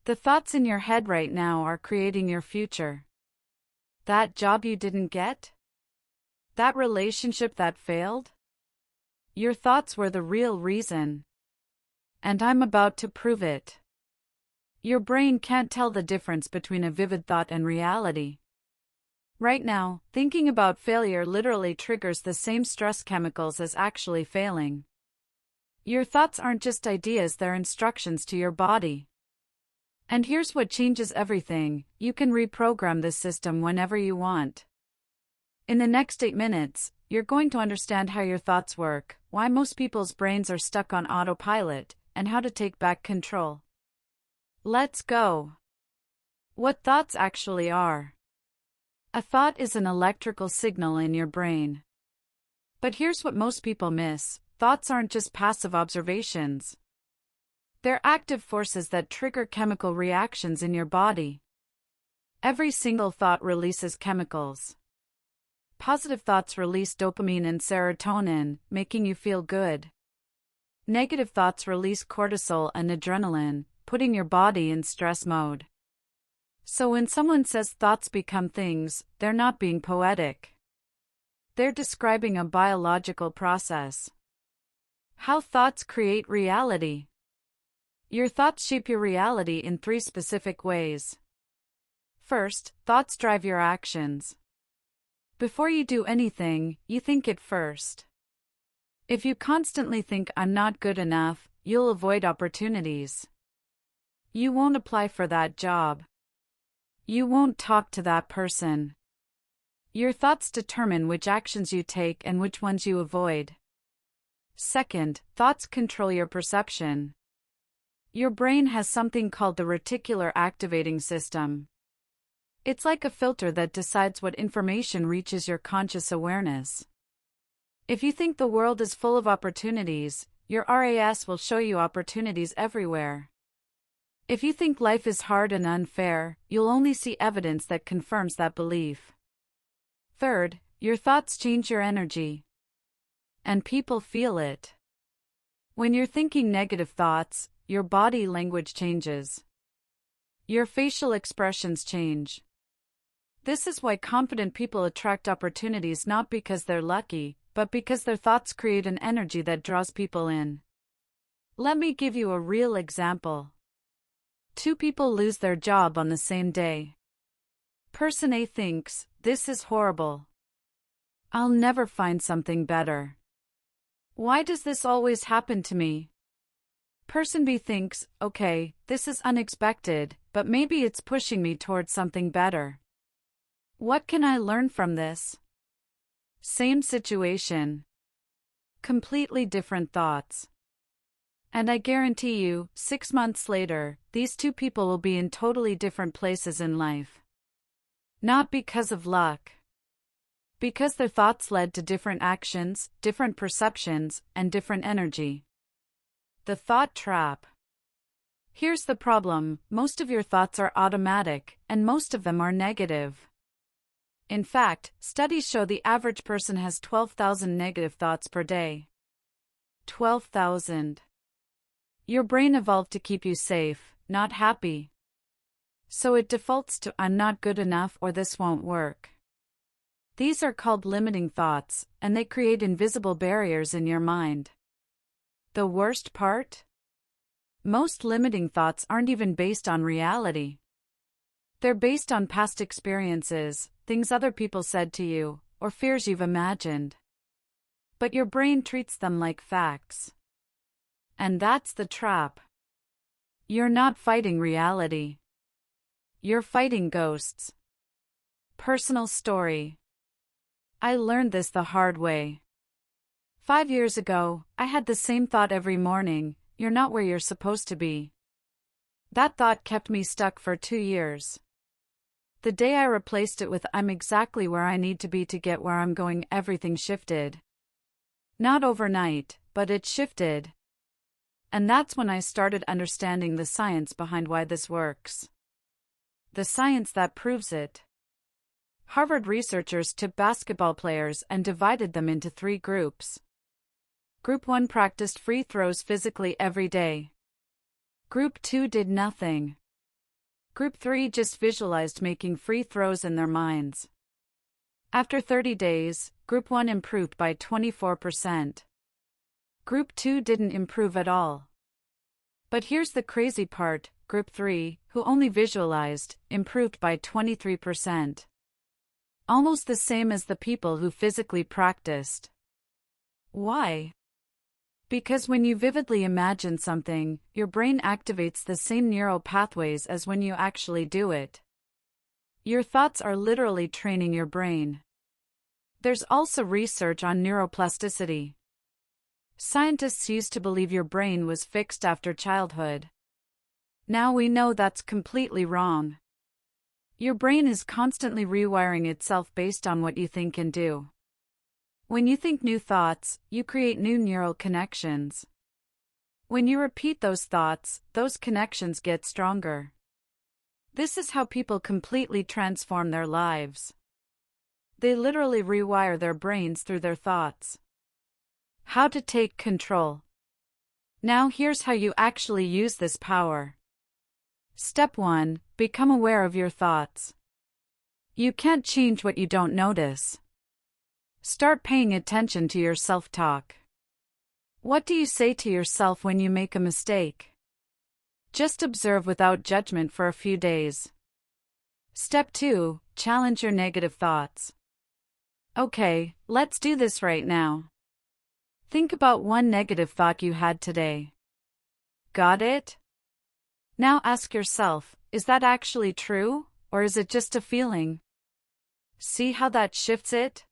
The thoughts in your head right now are creating your future. That job you didn't get? That relationship that failed? Your thoughts were the real reason. And I'm about to prove it. Your brain can't tell the difference between a vivid thought and reality. Right now, thinking about failure literally triggers the same stress chemicals as actually failing. Your thoughts aren't just ideas, they're instructions to your body. And here's what changes everything: you can reprogram this system whenever you want. In the next 8 minutes, you're going to understand how your thoughts work, why most people's brains are stuck on autopilot, and how to take back control. Let's go. What thoughts actually are. A thought is an electrical signal in your brain. But here's what most people miss: thoughts aren't just passive observations. They're active forces that trigger chemical reactions in your body. Every single thought releases chemicals. Positive thoughts release dopamine and serotonin, making you feel good. Negative thoughts release cortisol and adrenaline, putting your body in stress mode. So when someone says thoughts become things, they're not being poetic. They're describing a biological process. How thoughts create reality. Your thoughts shape your reality in 3 specific ways. First, thoughts drive your actions. Before you do anything, you think it first. If you constantly think "I'm not good enough," you'll avoid opportunities. You won't apply for that job. You won't talk to that person. Your thoughts determine which actions you take and which ones you avoid. Second, thoughts control your perception. Your brain has something called the reticular activating system. It's like a filter that decides what information reaches your conscious awareness. If you think the world is full of opportunities, your RAS will show you opportunities everywhere. If you think life is hard and unfair, you'll only see evidence that confirms that belief. Third, your thoughts change your energy. And people feel it. When you're thinking negative thoughts, your body language changes. Your facial expressions change. This is why confident people attract opportunities, not because they're lucky, but because their thoughts create an energy that draws people in. Let me give you a real example. 2 people lose their job on the same day. Person A thinks, "This is horrible. I'll never find something better. Why does this always happen to me?" Person B thinks, "Okay, this is unexpected, but maybe it's pushing me towards something better. What can I learn from this?" Same situation. Completely different thoughts. And I guarantee you, 6 months later, these 2 people will be in totally different places in life. Not because of luck. Because their thoughts led to different actions, different perceptions, and different energy. The thought trap. Here's the problem: most of your thoughts are automatic, and most of them are negative. In fact, studies show the average person has 12,000 negative thoughts per day. 12,000. Your brain evolved to keep you safe, not happy. So it defaults to "I'm not good enough" or "this won't work." These are called limiting thoughts, and they create invisible barriers in your mind. The worst part? Most limiting thoughts aren't even based on reality. They're based on past experiences, things other people said to you, or fears you've imagined. But your brain treats them like facts. And that's the trap. You're not fighting reality. You're fighting ghosts. Personal story. I learned this the hard way. 5 years ago, I had the same thought every morning: "You're not where you're supposed to be." That thought kept me stuck for 2 years. The day I replaced it with "I'm exactly where I need to be to get where I'm going," everything shifted. Not overnight, but it shifted. And that's when I started understanding the science behind why this works. The science that proves it. Harvard researchers took basketball players and divided them into 3 groups. Group 1 practiced free throws physically every day. Group 2 did nothing. Group 3 just visualized making free throws in their minds. After 30 days, Group 1 improved by 24%. Group 2 didn't improve at all. But here's the crazy part, Group 3, who only visualized, improved by 23%. Almost the same as the people who physically practiced. Why? Because when you vividly imagine something, your brain activates the same neural pathways as when you actually do it. Your thoughts are literally training your brain. There's also research on neuroplasticity. Scientists used to believe your brain was fixed after childhood. Now we know that's completely wrong. Your brain is constantly rewiring itself based on what you think and do. When you think new thoughts, you create new neural connections. When you repeat those thoughts, those connections get stronger. This is how people completely transform their lives. They literally rewire their brains through their thoughts. How to take control. Now here's how you actually use this power. Step 1. Become aware of your thoughts. You can't change what you don't notice. Start paying attention to your self-talk. What do you say to yourself when you make a mistake? Just observe without judgment for a few days. Step 2. Challenge your negative thoughts. Okay, let's do this right now. Think about one negative thought you had today. Got it? Now ask yourself, is that actually true, or is it just a feeling? See how that shifts it?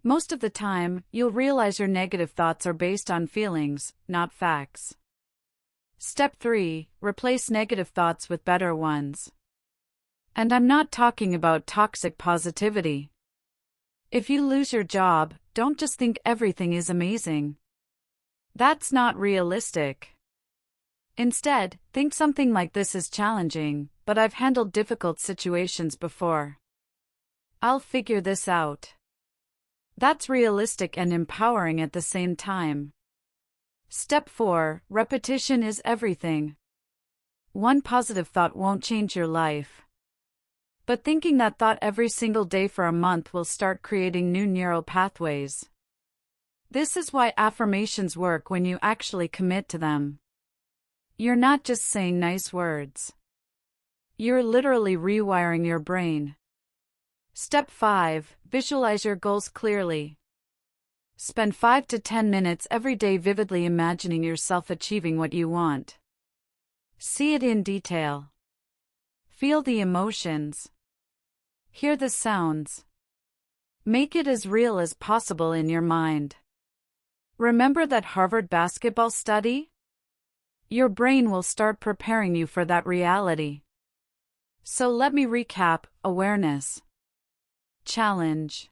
Most of the time, you'll realize your negative thoughts are based on feelings, not facts. Step 3. Replace negative thoughts with better ones. And I'm not talking about toxic positivity. If you lose your job, don't just think everything is amazing. That's not realistic. Instead, think something like this is challenging, but I've handled difficult situations before. I'll figure this out. That's realistic and empowering at the same time. Step 4. Repetition is everything. One positive thought won't change your life. But thinking that thought every single day for a month will start creating new neural pathways. This is why affirmations work when you actually commit to them. You're not just saying nice words. You're literally rewiring your brain. Step 5. Visualize your goals clearly. Spend 5 to 10 minutes every day vividly imagining yourself achieving what you want. See it in detail. Feel the emotions. Hear the sounds. Make it as real as possible in your mind. Remember that Harvard basketball study? Your brain will start preparing you for that reality. So let me recap: awareness, challenge,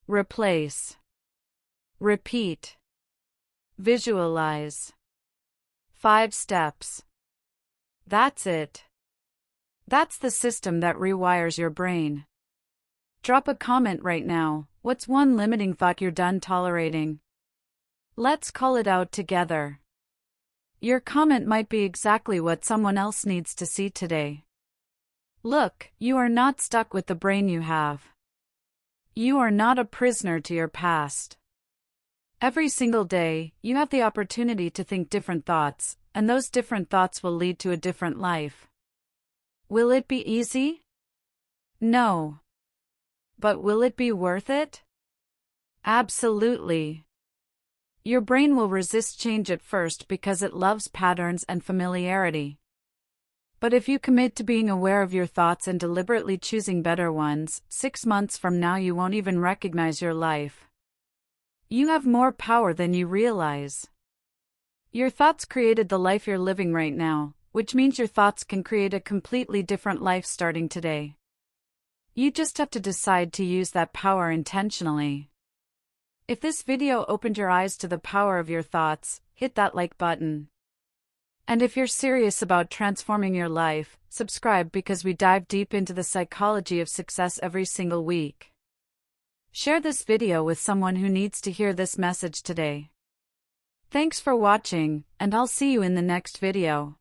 replace, repeat, visualize. 5 steps. That's it. That's the system that rewires your brain. Drop a comment right now. What's one limiting thought you're done tolerating? Let's call it out together. Your comment might be exactly what someone else needs to see today. Look, you are not stuck with the brain you have. You are not a prisoner to your past. Every single day, you have the opportunity to think different thoughts, and those different thoughts will lead to a different life. Will it be easy? No. But will it be worth it? Absolutely. Your brain will resist change at first because it loves patterns and familiarity. But if you commit to being aware of your thoughts and deliberately choosing better ones, 6 months from now you won't even recognize your life. You have more power than you realize. Your thoughts created the life you're living right now, which means your thoughts can create a completely different life starting today. You just have to decide to use that power intentionally. If this video opened your eyes to the power of your thoughts, hit that like button. And if you're serious about transforming your life, subscribe because we dive deep into the psychology of success every single week. Share this video with someone who needs to hear this message today. Thanks for watching, and I'll see you in the next video.